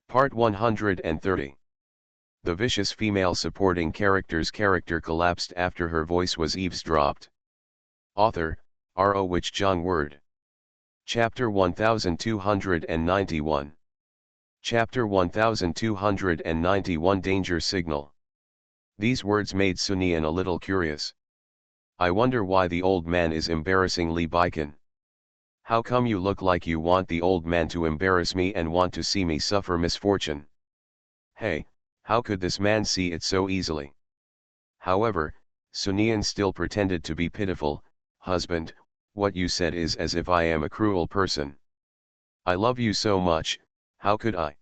Part 130. The vicious female supporting character's character collapsed after her voice was eavesdropped. Author, R.O. Wich Jung Word. Chapter 1291. Chapter 1291 Danger Signal. These words made Sunian a little curious. I wonder why the old man is embarrassing Lee Baiken. How come you look like you want the old man to embarrass me and want to see me suffer misfortune? Hey, how could this man see it so easily? However, Sunian still pretended to be pitiful. Husband, what you said is as if I am a cruel person. I love you so much, how could I?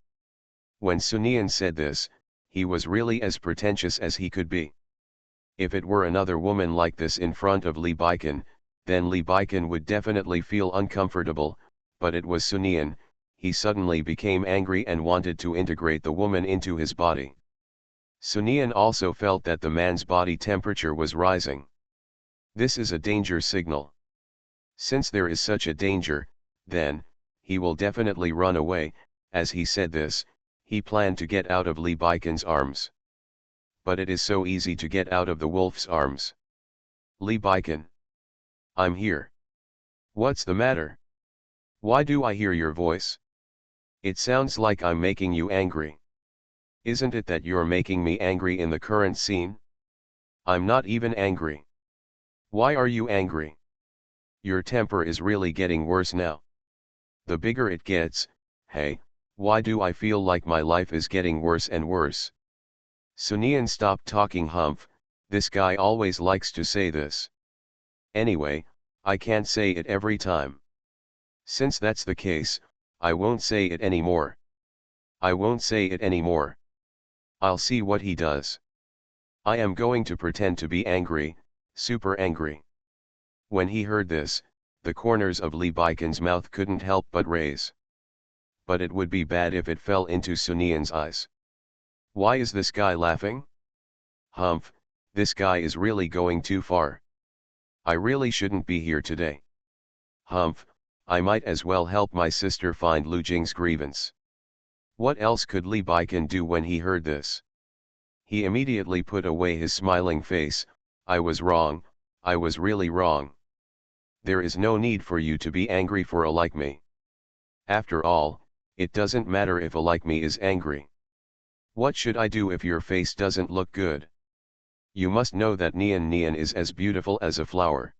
When Sunian said this, he was really as pretentious as he could be. If it were another woman like this in front of Lee Baiken, then Lee Baiken would definitely feel uncomfortable, but it was Sunian. He suddenly became angry and wanted to integrate the woman into his body. Sunian also felt that the man's body temperature was rising. This is a danger signal. Since there is such a danger, then, he will definitely run away. As he said this, he planned to get out of Lee Baiken's arms. But it is so easy to get out of the wolf's arms. Lee Baiken. I'm here. What's the matter? Why do I hear your voice? It sounds like I'm making you angry. Isn't it that you're making me angry in the current scene? I'm not even angry. Why are you angry? Your temper is really getting worse now. The bigger it gets, hey, why do I feel like my life is getting worse and worse? Sunian stopped talking. Humph, this guy always likes to say this. Anyway, I can't say it every time. Since that's the case, I won't say it anymore. I won't say it anymore. I'll see what he does. I am going to pretend to be angry, super angry. When he heard this, the corners of Lee Baiken's mouth couldn't help but raise. But it would be bad if it fell into Sunian's eyes. Why is this guy laughing? Humph, this guy is really going too far. I really shouldn't be here today. Humph, I might as well help my sister find Lu Jing's grievance. What else could Lee Baiken do when he heard this? He immediately put away his smiling face. I was wrong, I was really wrong. There is no need for you to be angry for a like me. After all, it doesn't matter if a like me is angry. What should I do if your face doesn't look good? You must know that Nian is as beautiful as a flower.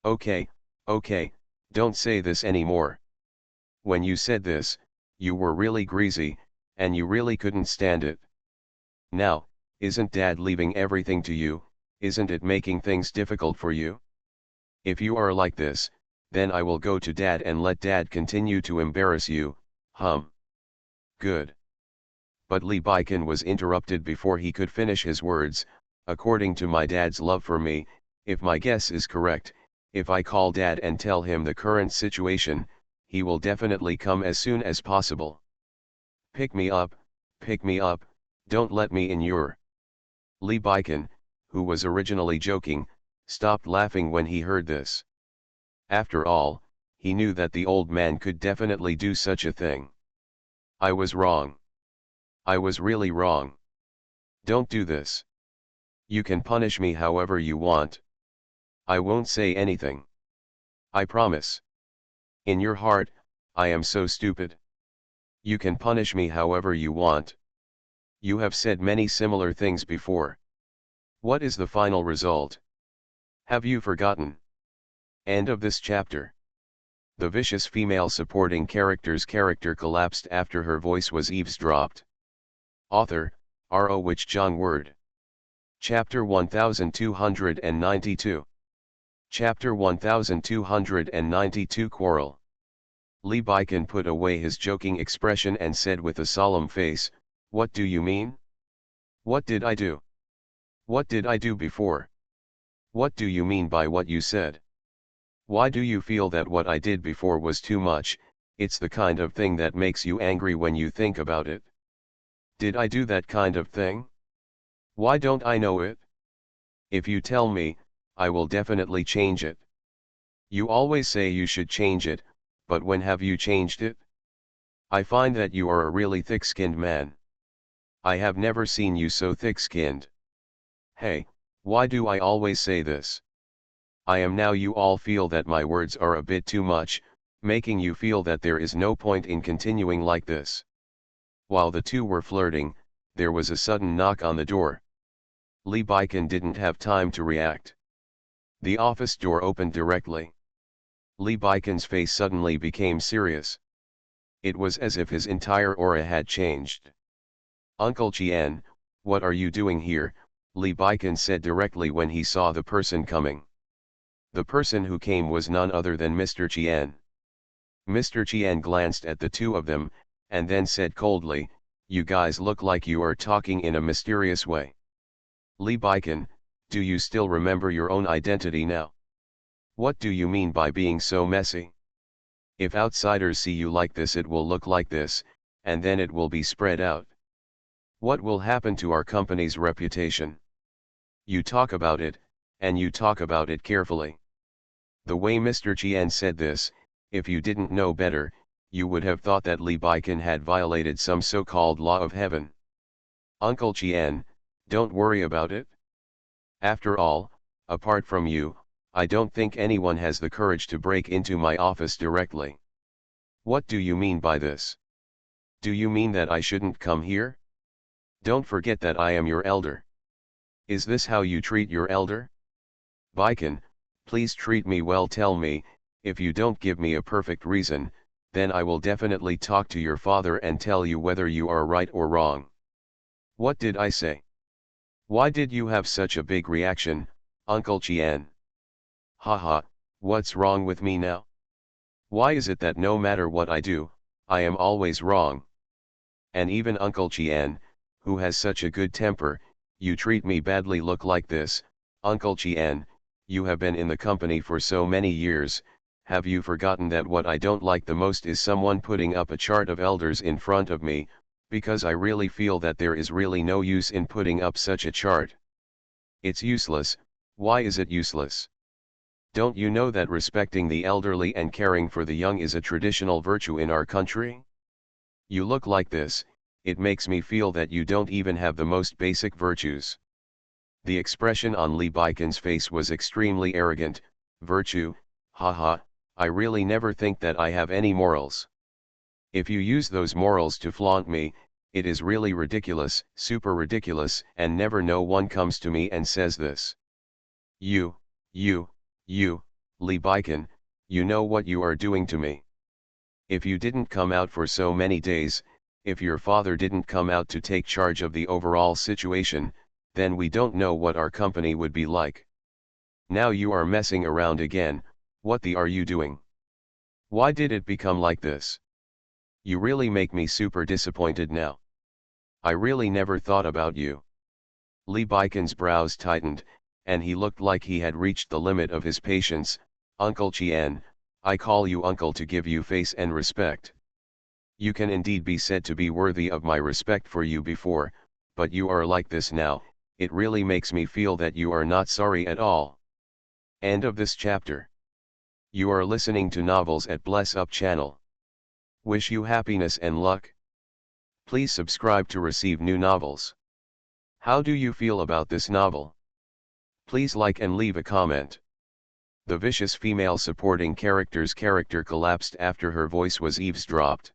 Okay, don't say this anymore. When you said this, you were really greasy, and you really couldn't stand it. Now, isn't Dad leaving everything to you? Isn't it making things difficult for you? If you are like this, then I will go to Dad and let Dad continue to embarrass you. Good. But Lee Baiken was interrupted before he could finish his words. According to my dad's love for me, if my guess is correct, if I call Dad and tell him the current situation, he will definitely come as soon as possible. Pick me up, don't let me in your... Lee Baiken, who was originally joking, stopped laughing when he heard this. After all, he knew that the old man could definitely do such a thing. I was wrong. I was really wrong. Don't do this. You can punish me however you want. I won't say anything. I promise. In your heart, I am so stupid. You can punish me however you want. You have said many similar things before. What is the final result? Have you forgotten? End of this chapter. The vicious female supporting character's character collapsed after her voice was eavesdropped. Author, R.O. Wich Jung Word. Chapter 1292. Chapter 1292 Quarrel. Lee Baiken put away his joking expression and said with a solemn face, What do you mean? What did I do? What did I do before? What do you mean by what you said? Why do you feel that what I did before was too much? It's the kind of thing that makes you angry when you think about it. Did I do that kind of thing? Why don't I know it? If you tell me, I will definitely change it. You always say you should change it, but when have you changed it? I find that you are a really thick-skinned man. I have never seen you so thick-skinned. Hey, why do I always say this? I am now you all feel that my words are a bit too much, making you feel that there is no point in continuing like this. While the two were flirting, there was a sudden knock on the door. Lee Baiken didn't have time to react. The office door opened directly. Lee Baiken's face suddenly became serious. It was as if his entire aura had changed. Uncle Chien, what are you doing here? Lee Baiken said directly when he saw the person coming. The person who came was none other than Mr. Chien. Mr. Chien glanced at the two of them, and then said coldly, "You guys look like you are talking in a mysterious way. Lee Baiken, do you still remember your own identity now? What do you mean by being so messy? If outsiders see you like this, it will look like this, and then it will be spread out. What will happen to our company's reputation? You talk about it, and you talk about it carefully." The way Mr. Chien said this, if you didn't know better, you would have thought that Lee Baiken had violated some so-called law of heaven. Uncle Chien, don't worry about it. After all, apart from you, I don't think anyone has the courage to break into my office directly. What do you mean by this? Do you mean that I shouldn't come here? Don't forget that I am your elder. Is this how you treat your elder? Baiken, please treat me well. Tell me, if you don't give me a perfect reason, then I will definitely talk to your father and tell you whether you are right or wrong. What did I say? Why did you have such a big reaction, Uncle Chien? Haha, what's wrong with me now? Why is it that no matter what I do, I am always wrong? And even Uncle Chien, who has such a good temper, you treat me badly. Look like this, Uncle Chien, you have been in the company for so many years. Have you forgotten that what I don't like the most is someone putting up a chart of elders in front of me, because I really feel that there is really no use in putting up such a chart. It's useless. Why is it useless? Don't you know that respecting the elderly and caring for the young is a traditional virtue in our country? You look like this, it makes me feel that you don't even have the most basic virtues. The expression on Lee Baiken's face was extremely arrogant. Virtue, haha, I really never think that I have any morals. If you use those morals to flaunt me, it is really ridiculous, super ridiculous, and never no one comes to me and says this. You, Lee Baiken, you know what you are doing to me. If you didn't come out for so many days, if your father didn't come out to take charge of the overall situation, then we don't know what our company would be like. Now you are messing around again. What the are you doing? Why did it become like this? You really make me super disappointed now. I really never thought about you. Lee Baiken's brows tightened, and he looked like he had reached the limit of his patience. Uncle Chien, I call you uncle to give you face and respect. You can indeed be said to be worthy of my respect for you before, but you are like this now. It really makes me feel that you are not sorry at all. End of this chapter. You are listening to Novels at Bless Up channel. Wish you happiness and luck. Please subscribe to receive new novels. How do you feel about this novel? Please like and leave a comment. The vicious female supporting character's character collapsed after her voice was eavesdropped.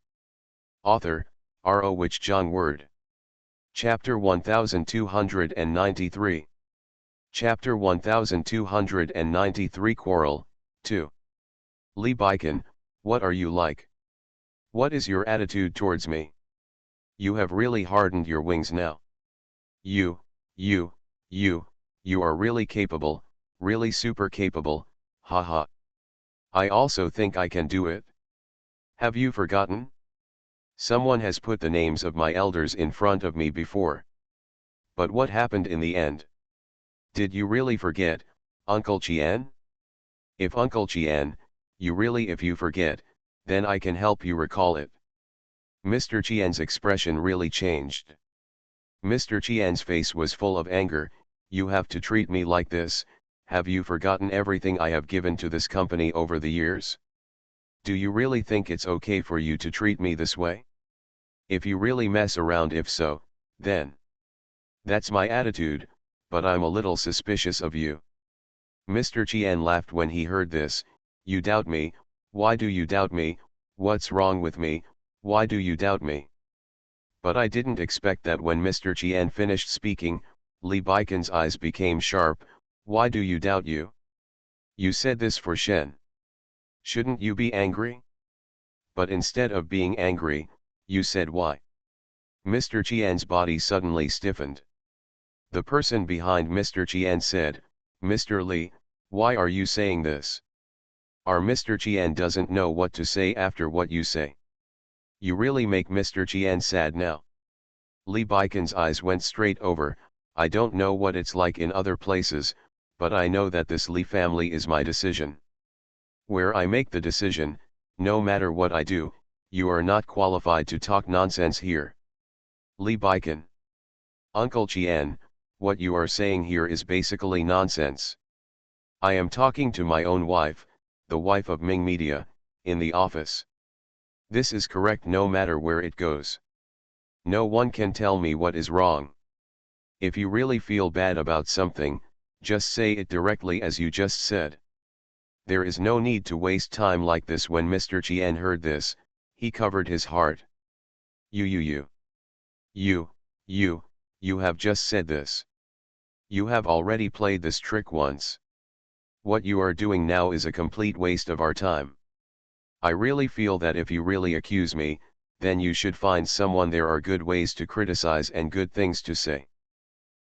Author, R.O. Wich Jung Word. Chapter 1293. Chapter 1293 Quarrel, 2. Lee Baiken, what are you like? What is your attitude towards me? You have really hardened your wings now. You are really capable, really super capable, haha. I also think I can do it. Have you forgotten? Someone has put the names of my elders in front of me before. But what happened in the end? Did you really forget, Uncle Chien? If Uncle Chien, if you forget, then I can help you recall it. Mr. Chien's expression really changed. Mr. Chien's face was full of anger. You have to treat me like this. Have you forgotten everything I have given to this company over the years? Do you really think it's okay for you to treat me this way? If you really mess around, if so, then. That's my attitude, but I'm a little suspicious of you. Mr. Chien laughed when he heard this. You doubt me? Why do you doubt me? What's wrong with me? Why do you doubt me? But I didn't expect that. When Mr. Chien finished speaking, Li Baikan's eyes became sharp. Why do you doubt you? You said this for Shen. Shouldn't you be angry? But instead of being angry, you said why? Mr. Chien's body suddenly stiffened. The person behind Mr. Chien said, Mr. Li, why are you saying this? Our Mr. Chien doesn't know what to say after what you say. You really make Mr. Chien sad now. Li Baikan's eyes went straight over. I don't know what it's like in other places, but I know that this Li family is my decision. Where I make the decision, no matter what I do, you are not qualified to talk nonsense here. Li Baikan. Uncle Chien, what you are saying here is basically nonsense. I am talking to my own wife, the wife of Ming Media, in the office. This is correct no matter where it goes. No one can tell me what is wrong. If you really feel bad about something, just say it directly as you just said. There is no need to waste time like this. When Mr. Chien heard this, he covered his heart. You have just said this. You have already played this trick once. What you are doing now is a complete waste of our time. I really feel that if you really accuse me, then you should find someone. There are good ways to criticize and good things to say.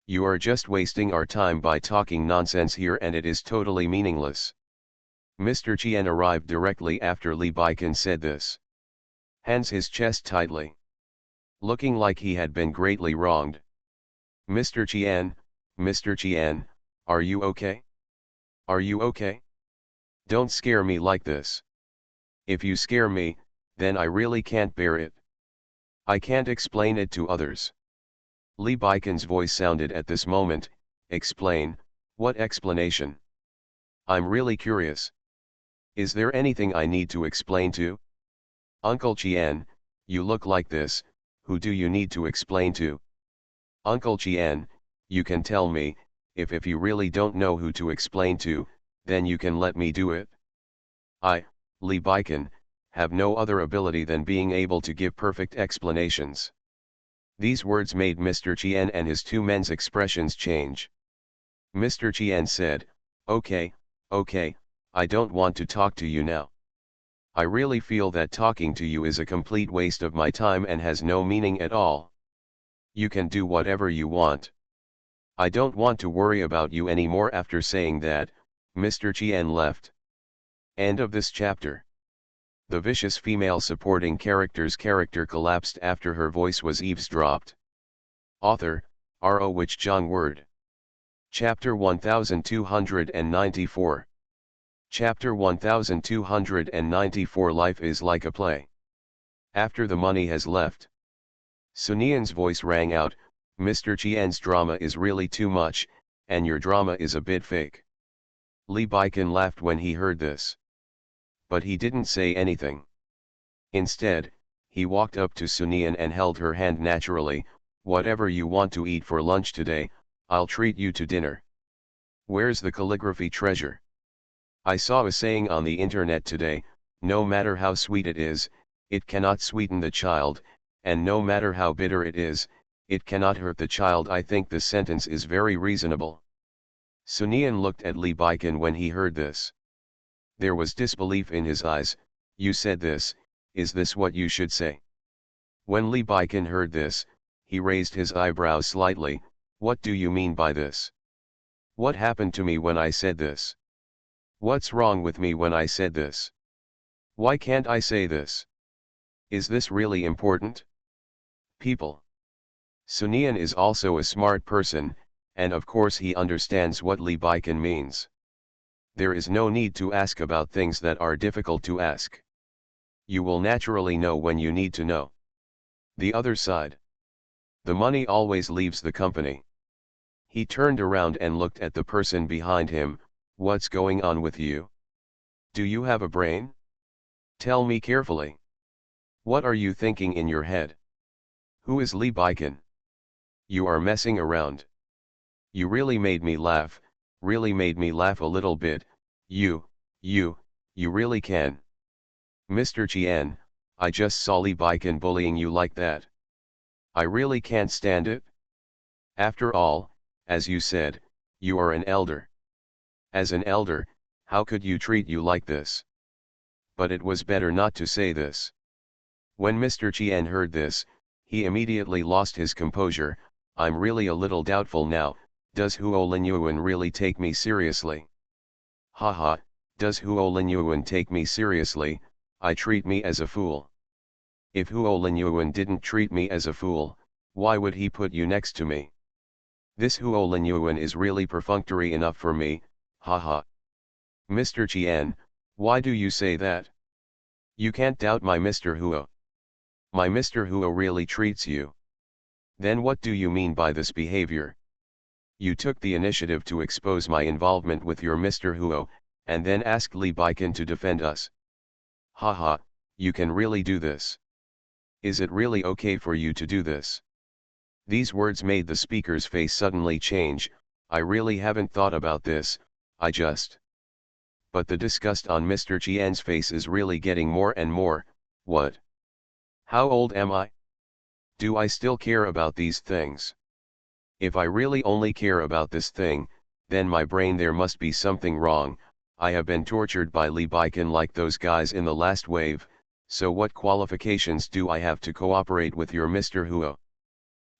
You are just wasting our time by talking nonsense here, and it is totally meaningless. Mr. Chien arrived directly after Li Baikan said this. Hands his chest tightly. Looking like he had been greatly wronged. Mr. Chien, are you okay? Are you okay? Don't scare me like this. If you scare me, then I really can't bear it. I can't explain it to others. Li Baikan's voice sounded at this moment. Explain, what explanation? I'm really curious. Is there anything I need to explain to? Uncle Chien, you look like this, who do you need to explain to? Uncle Chien, you can tell me, if you really don't know who to explain to, then you can let me do it. I, Li Baikan, have no other ability than being able to give perfect explanations. These words made Mr. Chien and his two men's expressions change. Mr. Chien said, okay, I don't want to talk to you now. I really feel that talking to you is a complete waste of my time and has no meaning at all. You can do whatever you want. I don't want to worry about you anymore. After saying that, Mr. Chien left. End of this chapter. The vicious female supporting character's character collapsed after her voice was eavesdropped. Author, R.O. Wich Jong Word. Chapter 1294. Chapter 1294. Life is like a play. After the money has left. Sunian's voice rang out, Mr. Chien's drama is really too much, and your drama is a bit fake. Li Baikan laughed when he heard this. But he didn't say anything. Instead, he walked up to Sunian and held her hand naturally. Whatever you want to eat for lunch today, I'll treat you to dinner. Where's the calligraphy treasure? I saw a saying on the internet today, no matter how sweet it is, it cannot sweeten the child, and no matter how bitter it is, it cannot hurt the child. I think the sentence is very reasonable. Sunian looked at Li Baikan when he heard this. There was disbelief in his eyes. You said this, is this what you should say? When Li Baikan heard this, he raised his eyebrows slightly. What do you mean by this? What happened to me when I said this? What's wrong with me when I said this? Why can't I say this? Is this really important? People. Sunian is also a smart person, and of course he understands what Li Baikan means. There is no need to ask about things that are difficult to ask. You will naturally know when you need to know. The other side. The money always leaves the company. He turned around and looked at the person behind him. What's going on with you? Do you have a brain? Tell me carefully. What are you thinking in your head? Who is Li Baikan? You are messing around. You really made me laugh, really made me laugh a little bit, you really can. Mr. Qian, I just saw Li Baikan bullying you like that. I really can't stand it. After all, as you said, you are an elder. As an elder, how could you treat you like this? But it was better not to say this. When Mr. Qian heard this, he immediately lost his composure. I'm really a little doubtful now, does Huo Linyuan really take me seriously? Haha, does Huo Linyuan take me seriously? I treat me as a fool. If Huo Linyuan didn't treat me as a fool, why would he put you next to me? This Huo Linyuan is really perfunctory enough for me, haha. Mr. Qian, why do you say that? You can't doubt my Mr. Huo. My Mr. Huo really treats you. Then what do you mean by this behavior? You took the initiative to expose my involvement with your Mr. Huo, and then asked Li Baikan to defend us. Haha, you can really do this. Is it really okay for you to do this? These words made the speaker's face suddenly change. I really haven't thought about this, I just. But the disgust on Mr. Qian's face is really getting more and more. What? How old am I? Do I still care about these things? If I really only care about this thing, then my brain there must be something wrong. I have been tortured by Li Baikan like those guys in the last wave, so what qualifications do I have to cooperate with your Mr. Huo?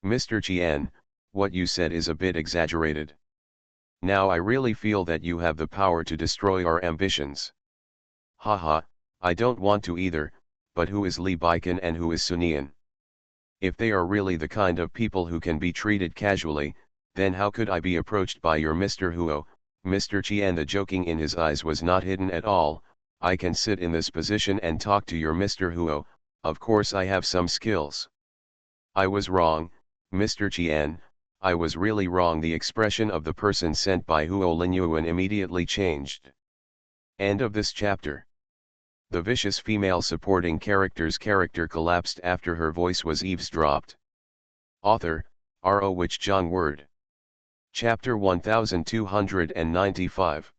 Mr. Qian, what you said is a bit exaggerated. Now I really feel that you have the power to destroy our ambitions. Haha, I don't want to either, but who is Li Baikan and who is Sunian? If they are really the kind of people who can be treated casually, then how could I be approached by your Mr. Huo? Mr. Qian, the joking in his eyes was not hidden at all. I can sit in this position and talk to your Mr. Huo, of course I have some skills. I was wrong, Mr. Qian, I was really wrong. The expression of the person sent by Huo Linyuan immediately changed. End of this chapter. The vicious female supporting character's character collapsed after her voice was eavesdropped. Author, R.O. Wich Zhang Word. Chapter 1295.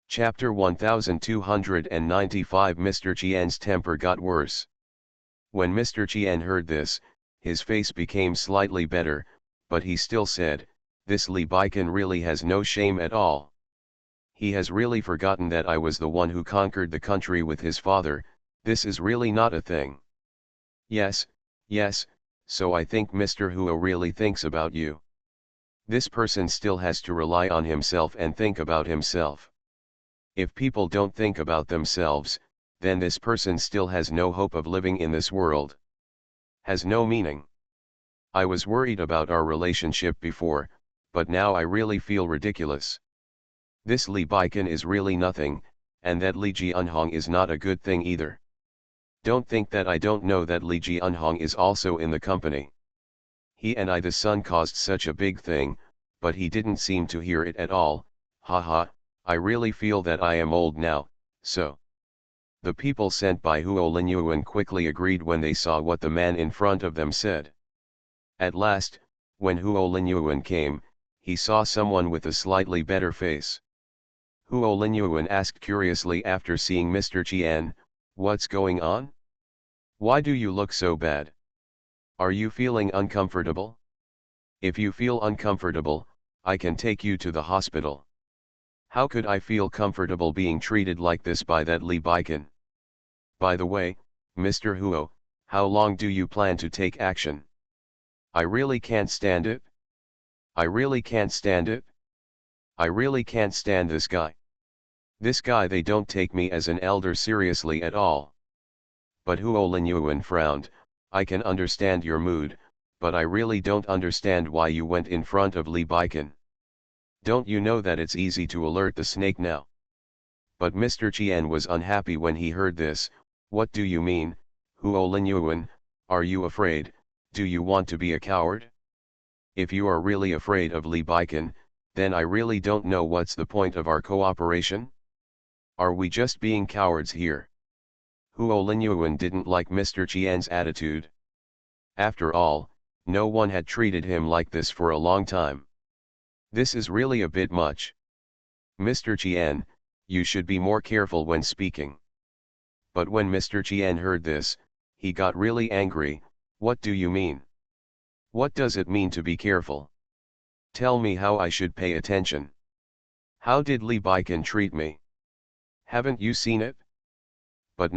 Chapter 1295. Mr. Qian's temper got worse. When Mr. Qian heard this, his face became slightly better, but he still said, this Li Baikan really has no shame at all. He has really forgotten that I was the one who conquered the country with his father. This is really not a thing. Yes, so I think Mr. Huo really thinks about you. This person still has to rely on himself and think about himself. If people don't think about themselves, then this person still has no hope of living in this world. Has no meaning. I was worried about our relationship before, but now I really feel ridiculous. This Li Baikan is really nothing, and that Li Jianhong is not a good thing either. Don't think that I don't know that Li Jianhong is also in the company. He and the son caused such a big thing, but he didn't seem to hear it at all. Haha, I really feel that I am old now, so. The people sent by Huo Linyuan quickly agreed when they saw what the man in front of them said. At last, when Huo Linyuan came, he saw someone with a slightly better face. Huo Linyuan asked curiously after seeing Mr. Qian, what's going on? Why do you look so bad? Are you feeling uncomfortable? If you feel uncomfortable, I can take you to the hospital. How could I feel comfortable being treated like this by that Li Baikan? By the way, Mr. Huo, how long do you plan to take action? I really can't stand it. I really can't stand it. I really can't stand this guy. This guy, they don't take me as an elder seriously at all. But Huo Linyuan frowned. I can understand your mood, but I really don't understand why you went in front of Li Baikan. Don't you know that it's easy to alert the snake now? But Mr. Qian was unhappy when he heard this. What do you mean, Huo Linyuan? Are you afraid? Do you want to be a coward? If you are really afraid of Li Baikan, then I really don't know what's the point of our cooperation? Are we just being cowards here? Huo Linyuan didn't like Mr. Qian's attitude. After all, no one had treated him like this for a long time. This is really a bit much. Mr. Chien, you should be more careful when speaking. But when Mr. Chien heard this, he got really angry. What do you mean? What does it mean to be careful? Tell me how I should pay attention. How did Li Baikan treat me? Haven't you seen it? But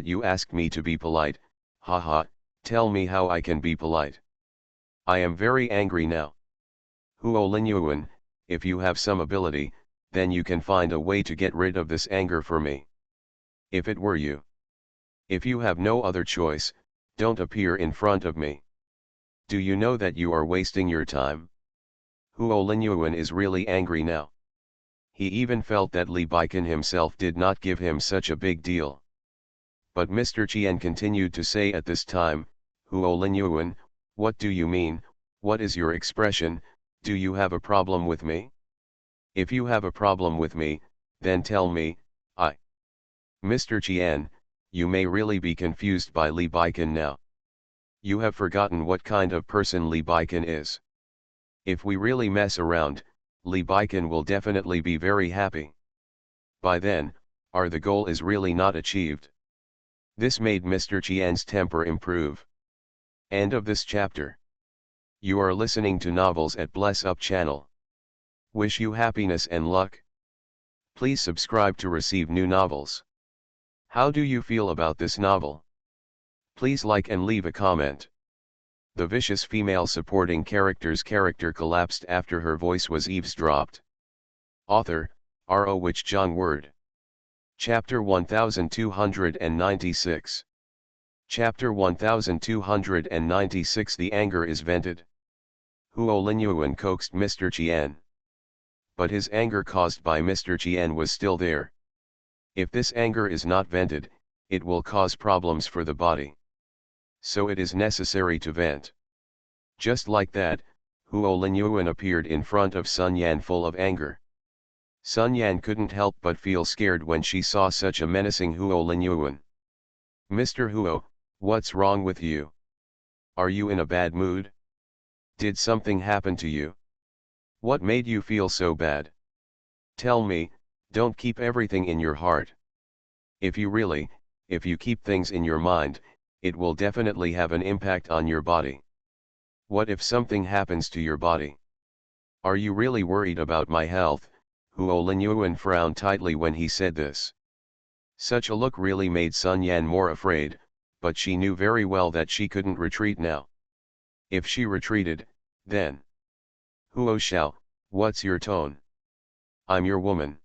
you ask me to be polite, haha, tell me how I can be polite. I am very angry now. Huo Linyuan, if you have some ability, then you can find a way to get rid of this anger for me. If it were you. If you have no other choice, don't appear in front of me. Do you know that you are wasting your time? Huo Linyuan is really angry now. He even felt that Li Baikan himself did not give him such a big deal. But Mr. Chien continued to say at this time, Huo Linyuan, what do you mean, what is your expression, do you have a problem with me? If you have a problem with me, then tell me, Mr. Chien, you may really be confused by Li Baikan now. You have forgotten what kind of person Li Baikan is. If we really mess around, Li Baikan will definitely be very happy. By then, the goal is really not achieved. This made Mr. Chien's temper improve. End of this chapter. You are listening to Novels at Bless Up channel. Wish you happiness and luck. Please subscribe to receive new novels. How do you feel about this novel? Please like and leave a comment. The vicious female supporting character's character collapsed after her voice was eavesdropped. Author, R.O. Wich Jong Word. Chapter 1296. Chapter 1296. The anger is vented. Huo Linyuan coaxed Mr. Chien. But his anger caused by Mr. Chien was still there. If this anger is not vented, it will cause problems for the body. So it is necessary to vent. Just like that, Huo Linyuan appeared in front of Sun Yan full of anger. Sun Yan couldn't help but feel scared when she saw such a menacing Huo Linyuan. Mr. Huo, what's wrong with you? Are you in a bad mood? Did something happen to you? What made you feel so bad? Tell me, don't keep everything in your heart. If you keep things in your mind, it will definitely have an impact on your body. What if something happens to your body? Are you really worried about my health? Huo Linyuan frowned tightly when he said this. Such a look really made Sun Yan more afraid, but she knew very well that she couldn't retreat now. If she retreated, then... Huo Xiao, what's your tone? I'm your woman.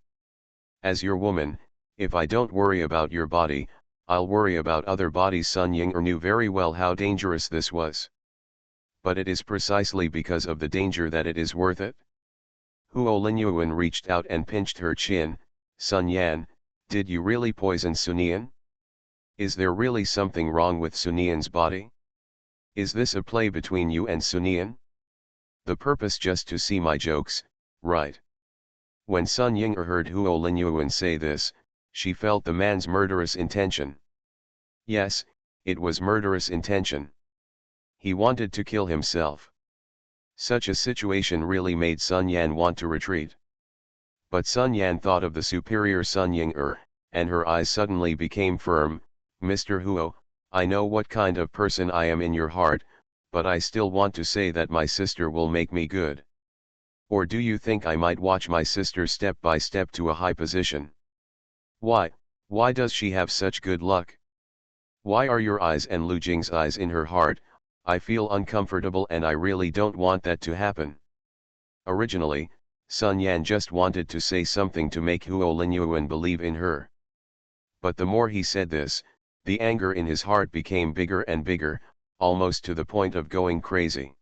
As your woman, if I don't worry about your body, I'll worry about other bodies. Sun Ying'er knew very well how dangerous this was. But it is precisely because of the danger that it is worth it. Huo Linyuan reached out and pinched her chin. Sun Yan, did you really poison Sunian? Is there really something wrong with Sunian's body? Is this a play between you and Sunian? The purpose just to see my jokes, right? When Sun Ying'er heard Huo Linyuan say this, she felt the man's murderous intention. Yes, it was murderous intention. He wanted to kill himself. Such a situation really made Sun Yan want to retreat. But Sun Yan thought of the superior Sun Ying'er, and her eyes suddenly became firm. Mr. Huo, I know what kind of person I am in your heart, but I still want to say that my sister will make me good. Or do you think I might watch my sister step by step to a high position? Why does she have such good luck? Why are your eyes and Lu Jing's eyes in her heart? I feel uncomfortable and I really don't want that to happen. Originally, Sun Yan just wanted to say something to make Huo Linyuan believe in her. But the more he said this, the anger in his heart became bigger and bigger, almost to the point of going crazy.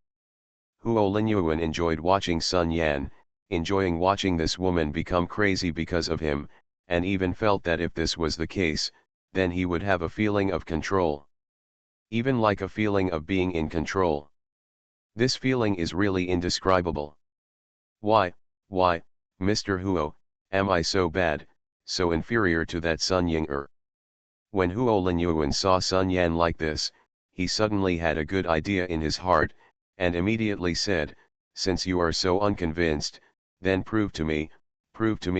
Huo Linyuan enjoyed watching Sun Yan, enjoying watching this woman become crazy because of him, and even felt that if this was the case, then he would have a feeling of control. Even like a feeling of being in control. This feeling is really indescribable. Why, Mr. Huo, am I so bad, so inferior to that Sun Ying'er? When Huo Linyuan saw Sun Yan like this, he suddenly had a good idea in his heart, and immediately said, "Since you are so unconvinced, then prove to me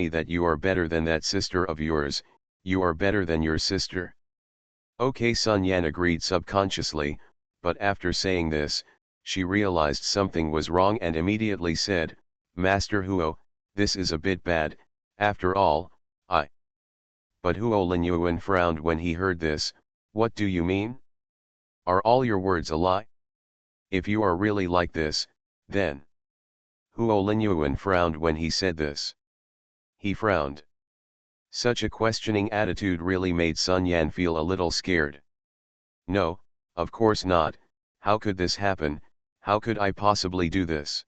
that you are better than that sister of yours, you are better than your sister." Okay, Sun Yan agreed subconsciously, but after saying this, she realized something was wrong and immediately said, "Master Huo, this is a bit bad, after all, I..." But Huo Linyuan frowned when he heard this. "What do you mean? Are all your words a lie? If you are really like this, then..." Huo Linyuan frowned when he said this. He frowned. Such a questioning attitude really made Sun Yan feel a little scared. "No, of course not, how could this happen, how could I possibly do this?"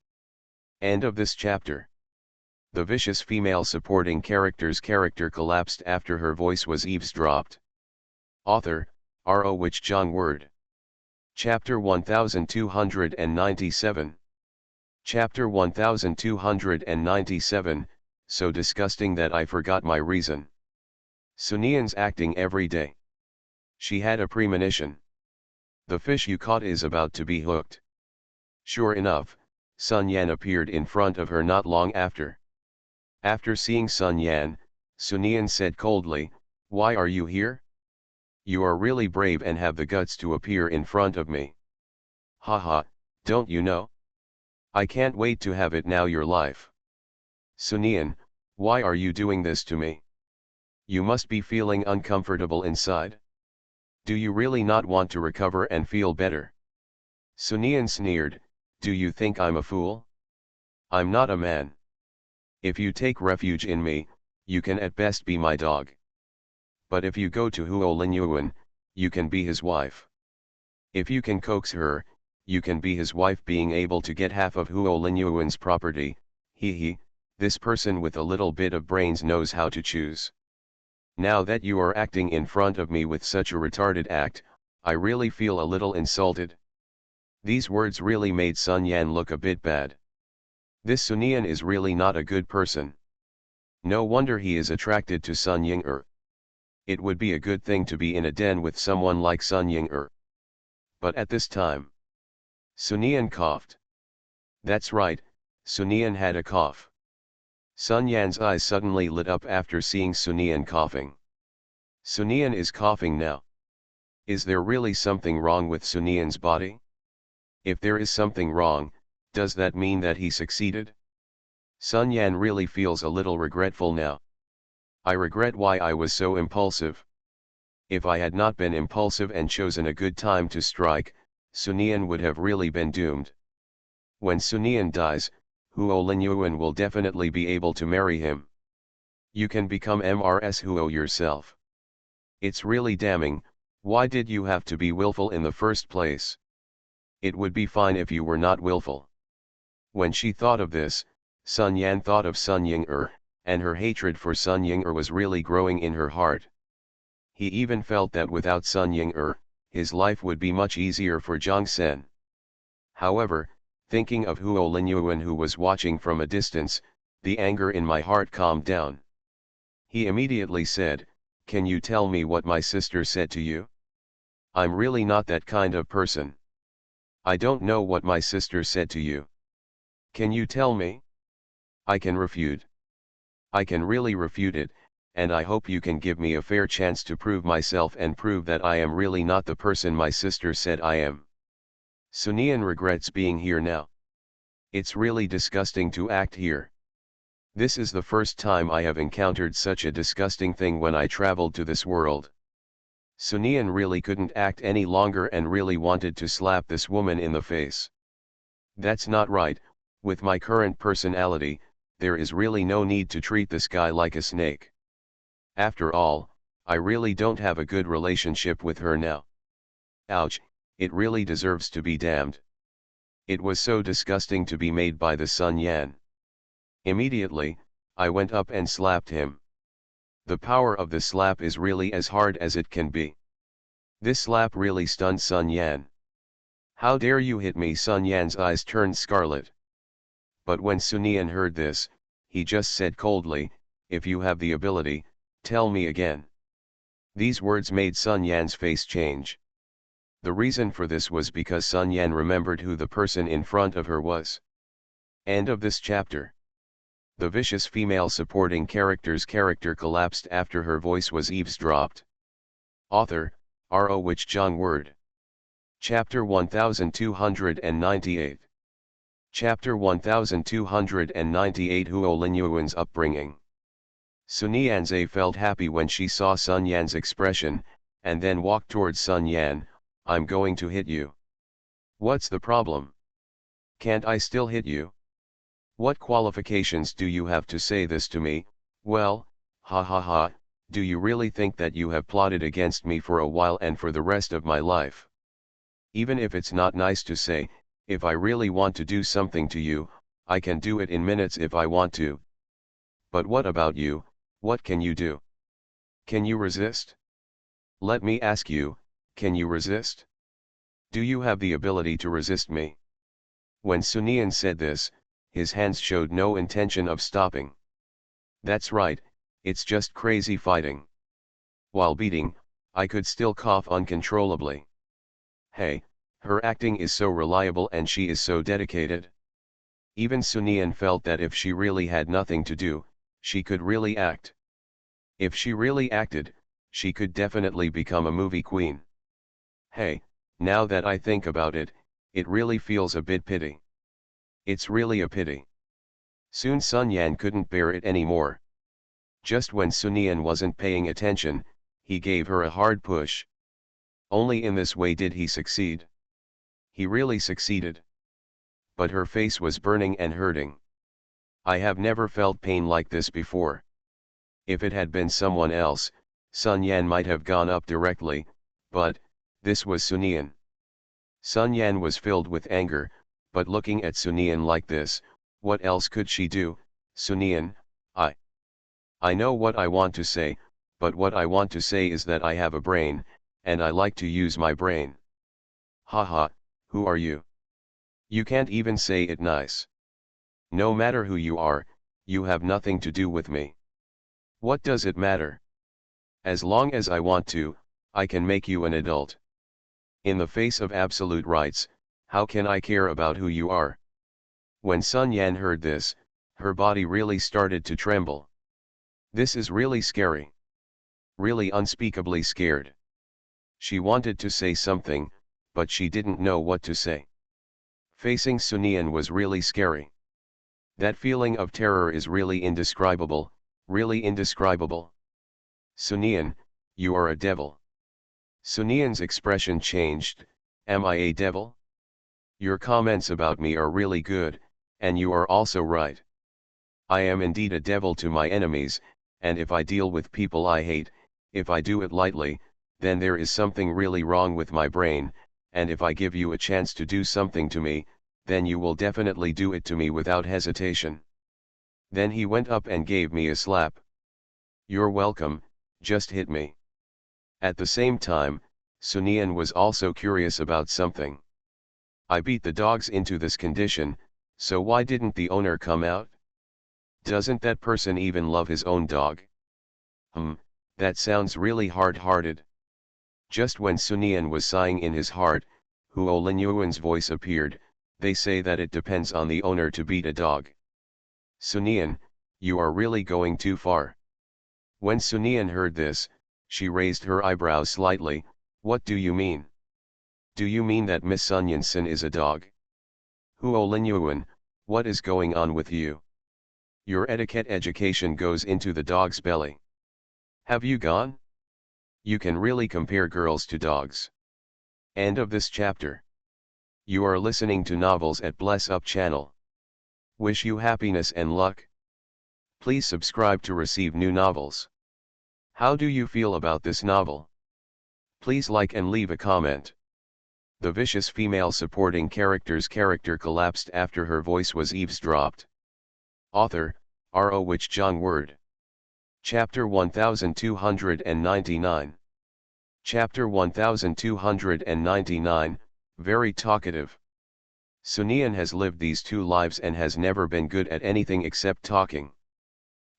End of this chapter. The vicious female supporting character's character collapsed after her voice was eavesdropped. Author, R.O. Wich Jong Word. Chapter 1297. Chapter 1297, so disgusting that I forgot my reason. Sunian's acting every day. She had a premonition. The fish you caught is about to be hooked. Sure enough, Sun Yan appeared in front of her not long after. After seeing Sun Yan, Sunian said coldly, "Why are you here? You are really brave and have the guts to appear in front of me. Haha, don't you know? I can't wait to have it now your life." "Sunian, why are you doing this to me? You must be feeling uncomfortable inside. Do you really not want to recover and feel better?" Sunian sneered, "Do you think I'm a fool? I'm not a man. If you take refuge in me, you can at best be my dog. But if you go to Huo Linyuan, you can be his wife. If you can coax her, you can be his wife, being able to get half of Huo Linyuan's property." This person with a little bit of brains knows how to choose. Now that you are acting in front of me with such a retarded act, I really feel a little insulted. These words really made Sun Yan look a bit bad. This Sunian is really not a good person. No wonder he is attracted to Sun Ying-er. It would be a good thing to be in a den with someone like Sun Ying-er. But at this time, Sunian coughed. That's right, Sunian had a cough. Sun Yan's eyes suddenly lit up after seeing Sunian coughing. Sunian is coughing now. Is there really something wrong with Sunian's body? If there is something wrong, does that mean that he succeeded? Sun Yan really feels a little regretful now. I regret why I was so impulsive. If I had not been impulsive and chosen a good time to strike, Sunian would have really been doomed. When Sunian dies, Huo Linyuan will definitely be able to marry him. You can become Mrs. Huo yourself. It's really damning, why did you have to be willful in the first place? It would be fine if you were not willful. When she thought of this, Sun Yan thought of Sun Ying-er, and her hatred for Sun Ying-er was really growing in her heart. He even felt that without Sun Ying-er, his life would be much easier for Zhang Sen. However, thinking of Huo Linyuan who was watching from a distance, the anger in my heart calmed down. He immediately said, "Can you tell me what my sister said to you? I'm really not that kind of person. I don't know what my sister said to you. Can you tell me? I can refute. I can really refute it, and I hope you can give me a fair chance to prove myself and prove that I am really not the person my sister said I am." Sunian regrets being here now. It's really disgusting to act here. This is the first time I have encountered such a disgusting thing when I traveled to this world. Sunian really couldn't act any longer and really wanted to slap this woman in the face. That's not right, with my current personality, there is really no need to treat this guy like a snake. After all, I really don't have a good relationship with her now. Ouch, it really deserves to be damned. It was so disgusting to be made by the Sun Yan. Immediately, I went up and slapped him. The power of the slap is really as hard as it can be. This slap really stunned Sun Yan. "How dare you hit me?" Sun Yan's eyes turned scarlet. But when Sunian heard this, he just said coldly, "If you have the ability, tell me again." These words made Sun Yan's face change. The reason for this was because Sun Yan remembered who the person in front of her was. End of this chapter. The vicious female supporting character's character collapsed after her voice was eavesdropped. Author, R.O. Wich Jong Word. Chapter 1298. Chapter 1298 Huo Linyuan's upbringing. Sun Yanze felt happy when she saw Sun Yan's expression, and then walked towards Sun Yan. I'm going to hit you. What's the problem? Can't I still hit you? What qualifications do you have to say this to me? Well, ha ha ha, do you really think that you have plotted against me for a while and for the rest of my life? Even if it's not nice to say, if I really want to do something to you, I can do it in minutes if I want to. But what about you, what can you do? Can you resist? Let me ask you, can you resist? Do you have the ability to resist me? When Sun Yan said this, his hands showed no intention of stopping. That's right, it's just crazy fighting. While beating, I could still cough uncontrollably. Hey, her acting is so reliable and she is so dedicated. Even Sun Yan felt that if she really had nothing to do, she could really act. If she really acted, she could definitely become a movie queen. Hey, now that I think about it, it really feels a bit pity. It's really a pity. Soon Sun Yan couldn't bear it anymore. Just when Sun Yan wasn't paying attention, he gave her a hard push. Only in this way did he succeed. He really succeeded. But her face was burning and hurting. I have never felt pain like this before. If it had been someone else, Sun Yan might have gone up directly, but this was Sun Yan. Sun Yan was filled with anger, but looking at Sun Yan like this, what else could she do? Sun Yan, I know what I want to say, but what I want to say is that I have a brain, and I like to use my brain. Haha, who are you? You can't even say it nice. No matter who you are, you have nothing to do with me. What does it matter? As long as I want to, I can make you an adult. In the face of absolute rights, how can I care about who you are? When Sun Yan heard this, her body really started to tremble. This is really scary. Really unspeakably scared. She wanted to say something, but she didn't know what to say. Facing Sun Yan was really scary. That feeling of terror is really indescribable, really indescribable. Sun Yan, you are a devil. Sun Yan's expression changed. Am I a devil? Your comments about me are really good, and you are also right. I am indeed a devil to my enemies, and if I deal with people I hate, if I do it lightly, then there is something really wrong with my brain, and if I give you a chance to do something to me, then you will definitely do it to me without hesitation. Then he went up and gave me a slap. You're welcome, just hit me. At the same time, Sun Yan was also curious about something. I beat the dogs into this condition, so why didn't the owner come out? Doesn't that person even love his own dog? That sounds really hard-hearted. Just when Sun Yan was sighing in his heart, Huo Linyuan's voice appeared. They say that it depends on the owner to beat a dog. Sun Yan, you are really going too far. When Sun Yan heard this, she raised her eyebrows slightly. What do you mean? Do you mean that Miss Sun Yan-san is a dog? Huo Linyuan, what is going on with you? Your etiquette education goes into the dog's belly. Have you gone? You can really compare girls to dogs. End of this chapter. You are listening to Novels at Bless Up channel. Wish you happiness and luck. Please subscribe to receive new novels. How do you feel about this novel? Please like and leave a comment. The vicious female supporting character's character collapsed after her voice was eavesdropped. Author, R.O. Wich Jong Word. Chapter 1299. Chapter 1299, very talkative. Sun Yan has lived these two lives and has never been good at anything except talking.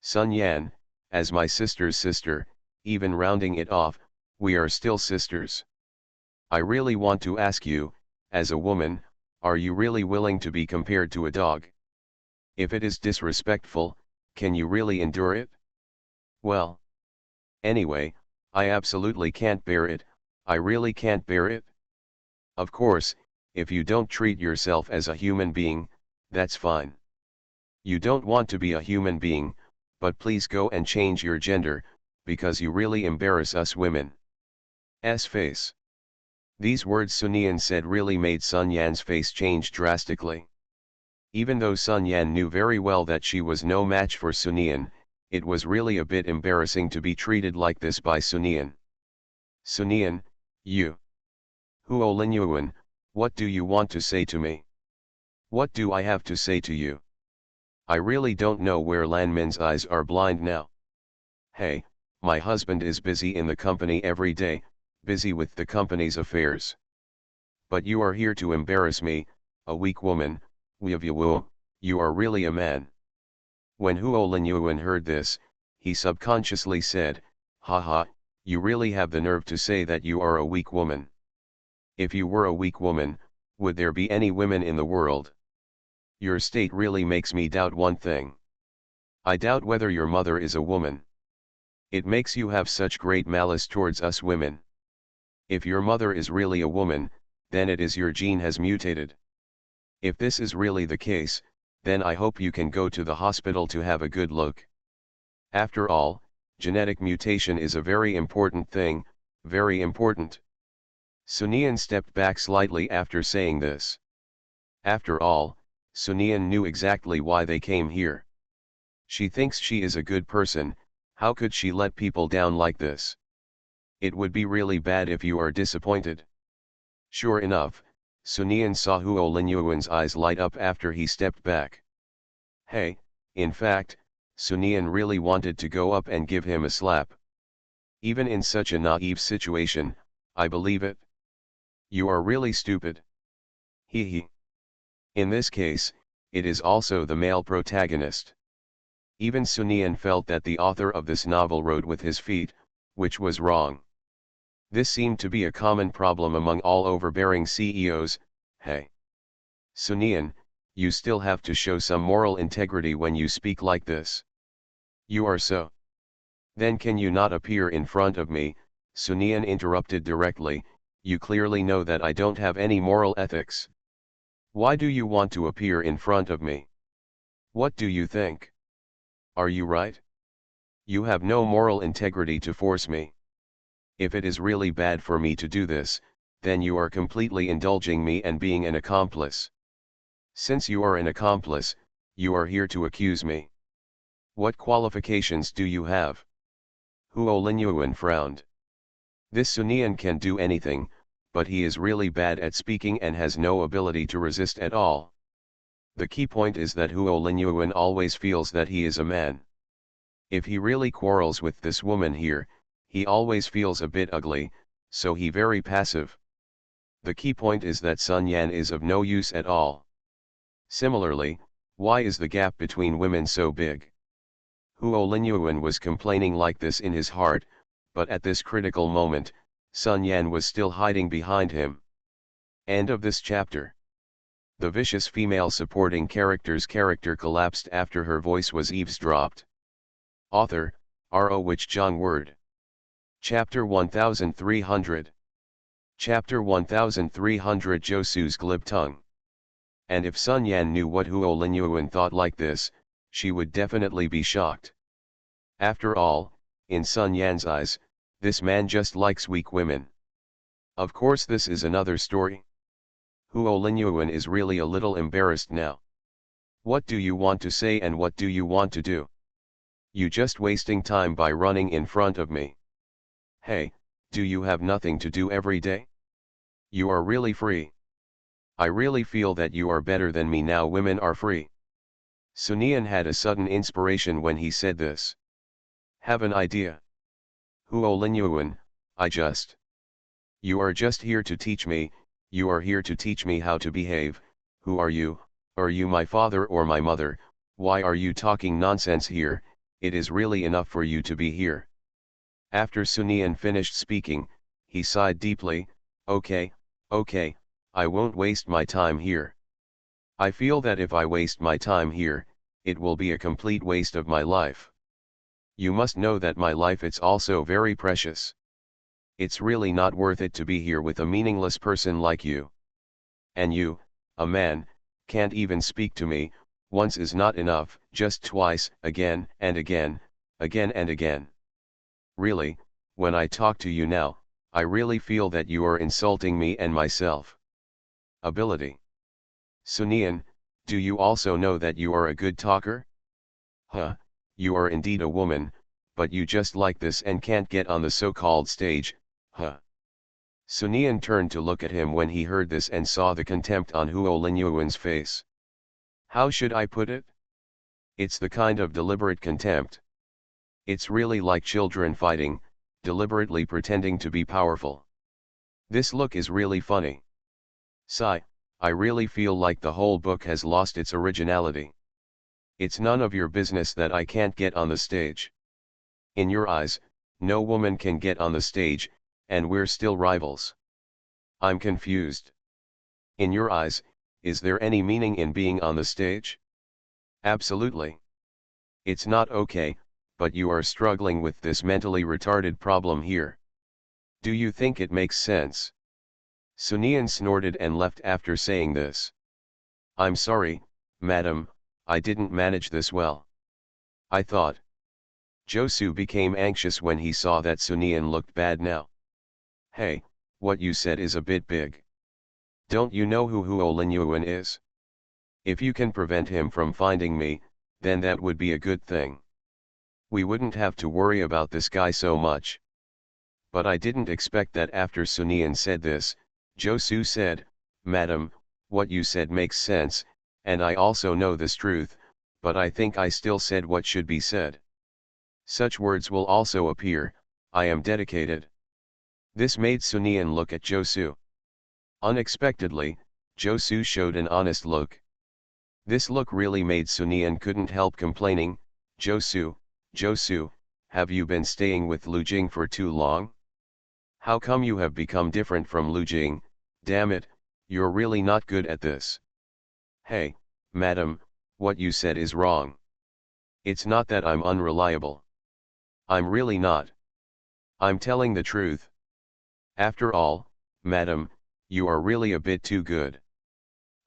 Sun Yan, as my sister's sister, even rounding it off, we are still sisters. I really want to ask you, as a woman, are you really willing to be compared to a dog? If it is disrespectful, can you really endure it? Well. Anyway, I absolutely can't bear it, I really can't bear it. Of course, if you don't treat yourself as a human being, that's fine. You don't want to be a human being, but please go and change your gender, because you really embarrass us women. S face. These words Sun Yan said really made Sun Yan's face change drastically. Even though Sun Yan knew very well that she was no match for Sun Yan, it was really a bit embarrassing to be treated like this by Sun Yan. Sun Yan, you. Huo Linyuan, what do you want to say to me? What do I have to say to you? I really don't know where Lan Min's eyes are blind now. Hey, my husband is busy in the company every day, busy with the company's affairs. But you are here to embarrass me, a weak woman, you are really a man. When Huo Linyuan heard this, he subconsciously said, haha, you really have the nerve to say that you are a weak woman. If you were a weak woman, would there be any women in the world? Your state really makes me doubt one thing. I doubt whether your mother is a woman. It makes you have such great malice towards us women. If your mother is really a woman, then it is your gene has mutated. If this is really the case, then I hope you can go to the hospital to have a good look. After all, genetic mutation is a very important thing, very important. Sun Yan stepped back slightly after saying this. After all, Sun Yan knew exactly why they came here. She thinks she is a good person, how could she let people down like this? It would be really bad if you are disappointed. Sure enough, Sun Yan saw Huo Linyuan's eyes light up after he stepped back. Hey, in fact, Sun Yan really wanted to go up and give him a slap. Even in such a naive situation, I believe it. You are really stupid. Hee hee. In this case, it is also the male protagonist. Even Sun Yan felt that the author of this novel wrote with his feet, which was wrong. This seemed to be a common problem among all overbearing CEOs. Hey, Sun Yan, you still have to show some moral integrity when you speak like this. You are so. Then can you not appear in front of me? Sun Yan interrupted directly, you clearly know that I don't have any moral ethics. Why do you want to appear in front of me? What do you think? Are you right? You have no moral integrity to force me. If it is really bad for me to do this, then you are completely indulging me and being an accomplice. Since you are an accomplice, you are here to accuse me. What qualifications do you have? Huo Linyuan frowned. This Sun Yan can do anything, but he is really bad at speaking and has no ability to resist at all. The key point is that Huo Linyuan always feels that he is a man. If he really quarrels with this woman here, he always feels a bit ugly, so he very passive. The key point is that Sun Yan is of no use at all. Similarly, why is the gap between women so big? Huo Linyuan was complaining like this in his heart, but at this critical moment, Sun Yan was still hiding behind him. End of this chapter. The vicious female supporting character's character collapsed after her voice was eavesdropped. Author, R.O. Wich Jong Word. Chapter 1300. Chapter 1300 Josu's glib tongue. And if Sun Yan knew what Huo Linyuan thought like this, she would definitely be shocked. After all, in Sun Yan's eyes, this man just likes weak women. Of course this is another story. Huo Linyuan is really a little embarrassed now. What do you want to say and what do you want to do? You just wasting time by running in front of me. Hey, do you have nothing to do every day? You are really free. I really feel that you are better than me now. Women are free. Sun Yan had a sudden inspiration when he said this. Have an idea. Huo Linyuan, You are just here to teach me, you are here to teach me how to behave. Who are you? Are you my father or my mother? Why are you talking nonsense here? It is really enough for you to be here. After Sun Yan finished speaking, he sighed deeply, Okay, okay, I won't waste my time here. I feel that if I waste my time here, it will be a complete waste of my life. You must know that my life it's also very precious. It's really not worth it to be here with a meaningless person like you. And you, a man, can't even speak to me, once is not enough, just twice, again and again, again and again. Really, when I talk to you now, I really feel that you are insulting me and myself. Ability. Sunian, do you also know that you are a good talker? Huh, you are indeed a woman, but you just like this and can't get on the so-called stage, huh. Sunian turned to look at him when he heard this and saw the contempt on Huo Linyuan's face. How should I put it? It's the kind of deliberate contempt. It's really like children fighting, deliberately pretending to be powerful. This look is really funny. Sigh, I really feel like the whole book has lost its originality. It's none of your business that I can't get on the stage. In your eyes, no woman can get on the stage, and we're still rivals. I'm confused. In your eyes, is there any meaning in being on the stage? Absolutely. It's not okay, but you are struggling with this mentally retarded problem here. Do you think it makes sense? Sunian snorted and left after saying this. I'm sorry, madam, I didn't manage this well. I thought. Josu became anxious when he saw that Sunian looked bad now. Hey, what you said is a bit big. Don't you know who Huo Linyuan is? If you can prevent him from finding me, then that would be a good thing. We wouldn't have to worry about this guy so much. But I didn't expect that. After Sunian said this, Josu said, Madam, what you said makes sense, and I also know this truth, but I think I still said what should be said. Such words will also appear, I am dedicated. This made Sunian look at Josu. Unexpectedly, Josu showed an honest look. This look really made Sunian couldn't help complaining, Josu, Josu, have you been staying with Lu Jing for too long? How come you have become different from Lu Jing? Damn it, you're really not good at this. Hey, madam, what you said is wrong. It's not that I'm unreliable. I'm really not. I'm telling the truth. After all, madam, you are really a bit too good.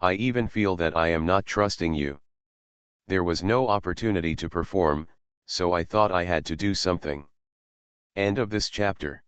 I even feel that I am not trusting you. There was no opportunity to perform, so I thought I had to do something. End of this chapter.